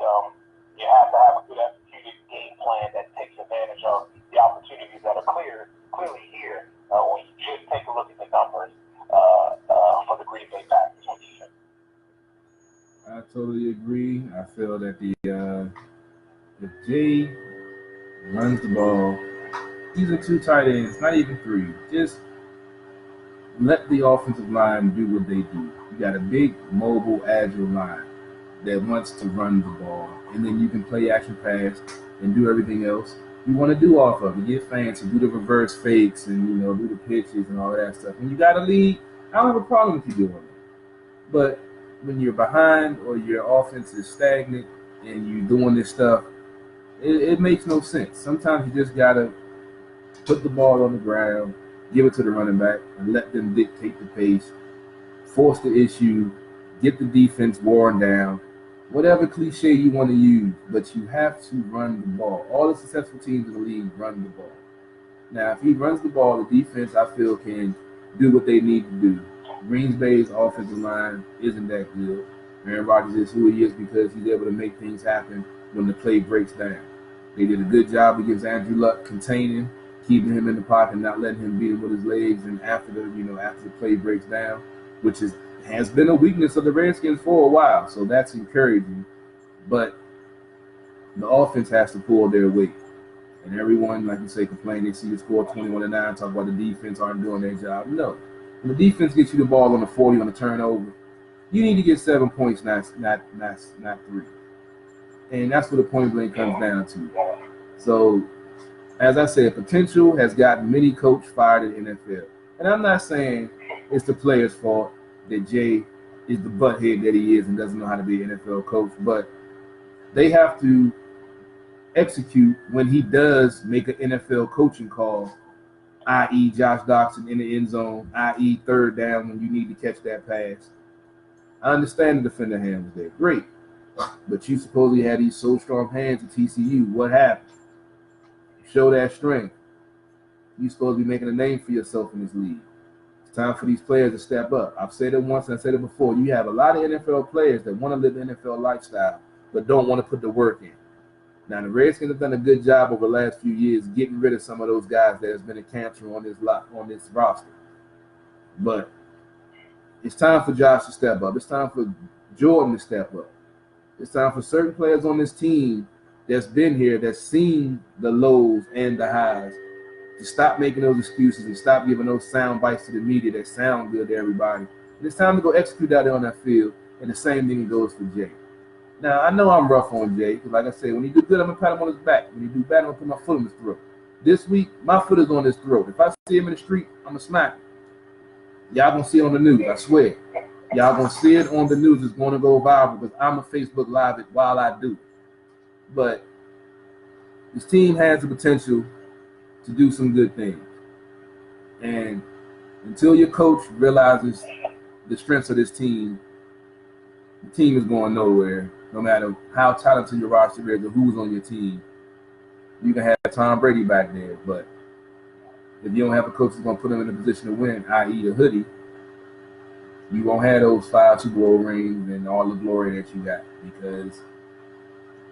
you have to have a good executed game plan that takes advantage of the opportunities that are clearly here when you just take a look at the numbers for the Green Bay Packers on defense. I totally agree. I feel that if Jay runs the ball, these are 2 tight ends, not even 3. Just let the offensive line do what they do. You got a big, mobile, agile line that wants to run the ball, and then you can play action pass and do everything else you want to do off of it. Get fancy, do the reverse fakes, and do the pitches and all that stuff. When you got a lead, I don't have a problem with you doing it. But when you're behind or your offense is stagnant and you're doing this stuff, it makes no sense. Sometimes you just got to put the ball on the ground, give it to the running back, and let them dictate the pace, force the issue, get the defense worn down, whatever cliche you want to use, but you have to run the ball. All the successful teams in the league run the ball. Now, if he runs the ball, the defense, I feel, can do what they need to do. Green Bay's offensive line isn't that good. Aaron Rodgers is who he is because he's able to make things happen when the play breaks down. They did a good job against Andrew Luck containing, keeping him in the pocket, not letting him beat him with his legs. And after the play breaks down, which has been a weakness of the Redskins for a while, so that's encouraging. But the offense has to pull their weight. And everyone, like you say, complain they see the score 21-9, talk about the defense aren't doing their job. No. When the defense gets you the ball on the 40 on the turnover, you need to get 7 points, not 3. And that's what the point blank comes down to. So, as I said, potential has gotten many coaches fired in the NFL. And I'm not saying it's the player's fault that Jay is the butthead that he is and doesn't know how to be an NFL coach, but they have to execute when he does make an NFL coaching call i.e. Josh Doxson in the end zone, i.e. third down when you need to catch that pass. I understand the defender hand was there. Great. But you supposedly had these so strong hands at TCU. What happened? Show that strength. You're supposed to be making a name for yourself in this league. It's time for these players to step up. I've said it once and I said it before. You have a lot of NFL players that want to live the NFL lifestyle, but don't want to put the work in. Now, the Redskins have done a good job over the last few years getting rid of some of those guys that has been a cancer on this roster. But it's time for Josh to step up. It's time for Jordan to step up. It's time for certain players on this team that's been here, that's seen the lows and the highs, to stop making those excuses and stop giving those sound bites to the media that sound good to everybody. And it's time to go execute out there on that field, and the same thing goes for Jay. Now, I know I'm rough on Jay, because like I said, when he do good, I'm going to pat him on his back. When he do bad, I'm going to put my foot on his throat. This week, my foot is on his throat. If I see him in the street, I'm going to smack him. Y'all going to see it on the news, I swear. Y'all going to see it on the news. It's going to go viral because I'm a Facebook Live it while I do. But this team has the potential to do some good things. And until your coach realizes the strengths of this team, the team is going nowhere, no matter how talented your roster is or who's on your team. You can have Tom Brady back there, but if you don't have a coach that's going to put them in a position to win, i.e. the hoodie, you won't have those 5 Super Bowl rings and all the glory that you got because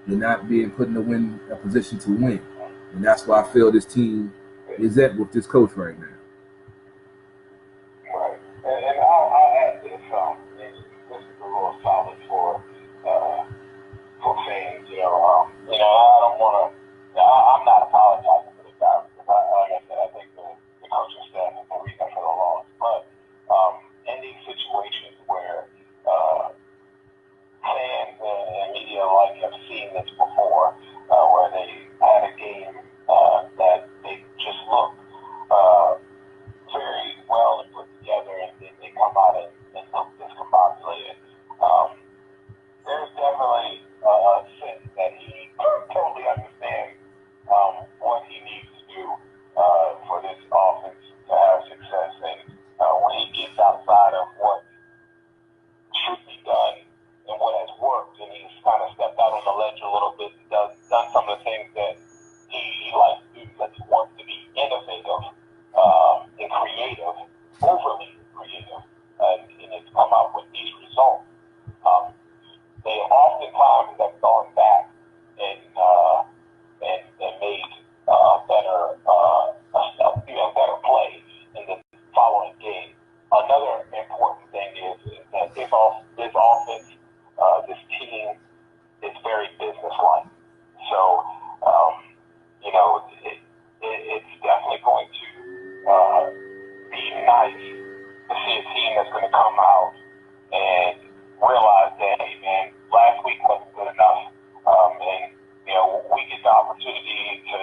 you're not being put in a position to win. And that's why I feel this team is at with this coach right now. Right. And I'll add this. This is a little solid for fans. I don't want to. I'm not apologizing for the guy because, like I said, I think the coaching staff is the reason for the loss. But in these situations where fans and media alike have seen this before, where they had a game that they just looked very well and put together, and then they come out and look discombobulated. There's definitely a sense that he totally understands what he needs to do for this offense to have success. And when he gets outside of what should be done and what has worked, and he's kind of stepped out on the ledge a little bit and done some of the things that he likes to do because he wants to be innovative and creative, overly creative, and it's come out with these results. They oftentimes have gone back and made better play in the following game. Another important thing is that this offense, this team, is very businesslike. So, it's definitely going to be nice to see a team that's going to come out and realize that, hey, man, last week wasn't good enough. We get the opportunity to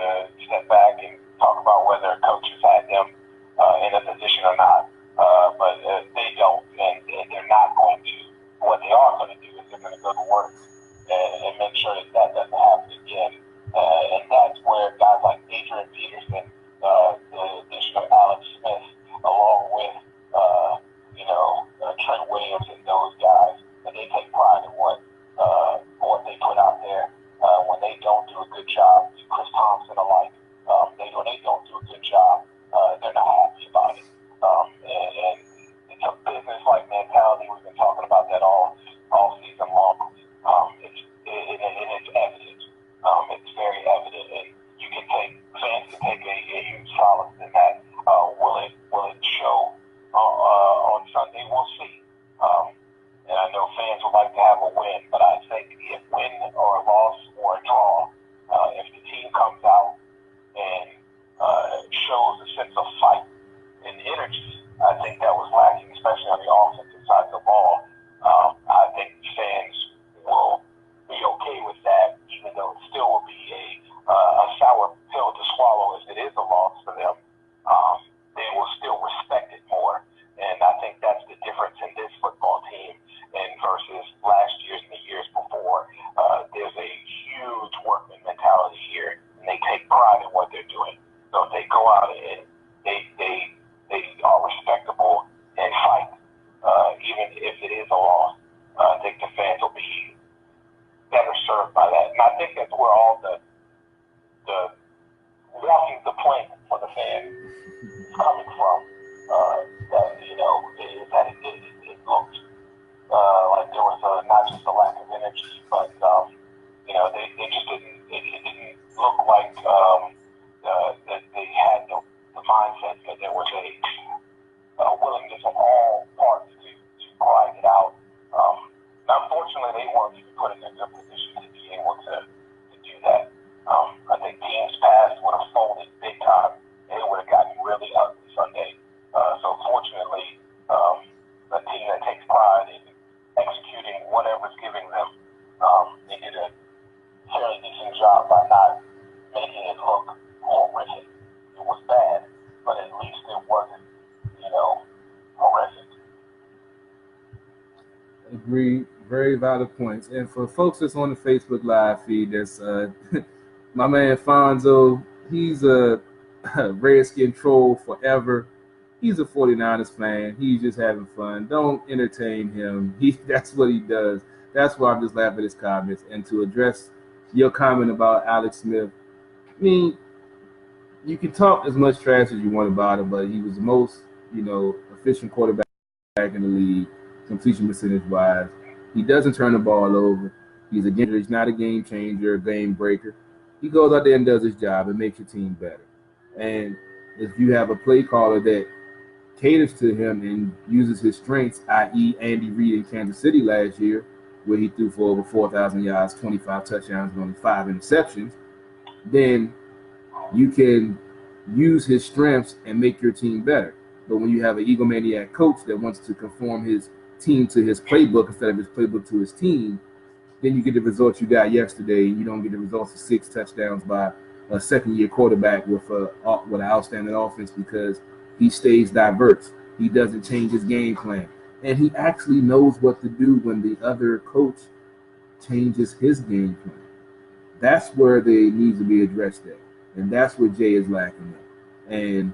step back and talk about whether coaches had them in a position or not. But they don't, and they're not going to. What they are going to do is they're going to go to work and make sure that doesn't happen again. And that's where guys like Adrian Peterson, the addition of Alex Smith, along with Trent Williams and those guys, and they take pride in what they put out there. When they don't do a good job, Chris Thompson alike, when they don't do a good job, they're not happy about it. And it's a business-like mentality. We've been talking about that all season long. It's evident. It's very evident, and fans can take a huge solace in that. Will it show on Sunday? We'll see. And I know fans would like to have a win, but I think if win or a loss or a draw, if the team comes out and shows a sense of fight and energy, I think that was lacking, especially on the offensive side of the ball. I think fans will be okay with that, even though it still will be a sour pill to swallow if it is a loss for them. They will still respect it more. And I think that's the difference in this football team and versus last year's and the year takes pride in executing whatever's giving them. They did a fairly decent job by not making it look horrific. It was bad, but at least it wasn't, horrific. Agreed. Very valid points. And for folks that's on the Facebook Live feed, that's my man Fonzo. He's a Redskin troll forever. He's a 49ers fan. He's just having fun. Don't entertain him. That's what he does. That's why I'm just laughing at his comments. And to address your comment about Alex Smith, I mean, you can talk as much trash as you want about him, but he was the most, efficient quarterback in the league, completion percentage wise. He doesn't turn the ball over. He's not a game changer, a game breaker. He goes out there and does his job and makes your team better. And if you have a play caller that caters to him and uses his strengths, i.e. Andy Reid in Kansas City last year, where he threw for over 4,000 yards, 25 touchdowns, and only 5 interceptions, then you can use his strengths and make your team better. But when you have an egomaniac coach that wants to conform his team to his playbook instead of his playbook to his team, then you get the results you got yesterday. You don't get the results of 6 touchdowns by a second-year quarterback with an outstanding offense because he stays diverse. He doesn't change his game plan. And he actually knows what to do when the other coach changes his game plan. That's where they need to be addressed at. And that's where Jay is lacking at. And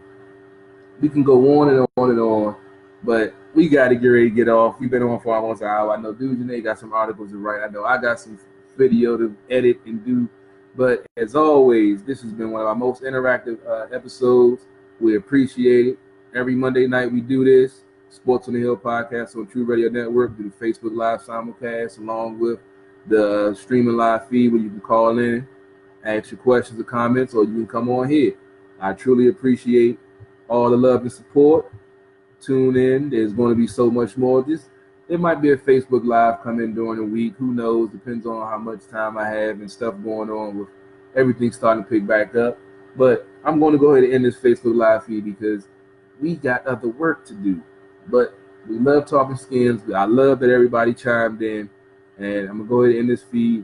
we can go on and on and on, but we got to get ready to get off. We've been on for almost an hour. I know Dujunnea got some articles to write. I know I got some video to edit and do. But as always, this has been one of our most interactive episodes. We appreciate it. Every Monday night we do this. Sports on the Hill podcast on True Radio Network, do the Facebook Live simulcast, along with the streaming live feed where you can call in, ask your questions or comments, or you can come on here. I truly appreciate all the love and support. Tune in. There's going to be so much more. There might be a Facebook Live coming during the week. Who knows? Depends on how much time I have and stuff going on with everything starting to pick back up. But I'm going to go ahead and end this Facebook Live feed because we got other work to do. But we love talking skins. I love that everybody chimed in. And I'm going to go ahead and end this feed.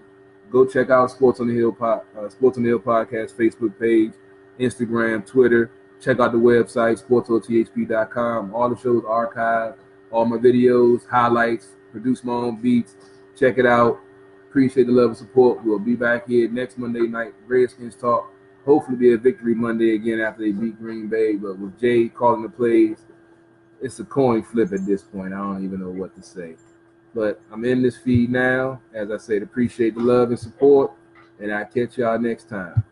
Go check out Sports on the Hill podcast Facebook page, Instagram, Twitter. Check out the website, SportsOTHP.com. All the shows archived, all my videos, highlights, produce my own beats. Check it out. Appreciate the love and support. We'll be back here next Monday night, Redskins Talk. Hopefully be a victory Monday again after they beat Green Bay. But with Jay calling the plays, it's a coin flip at this point. I don't even know what to say. But I'm in this feed now. As I said, appreciate the love and support. And I'll catch y'all next time.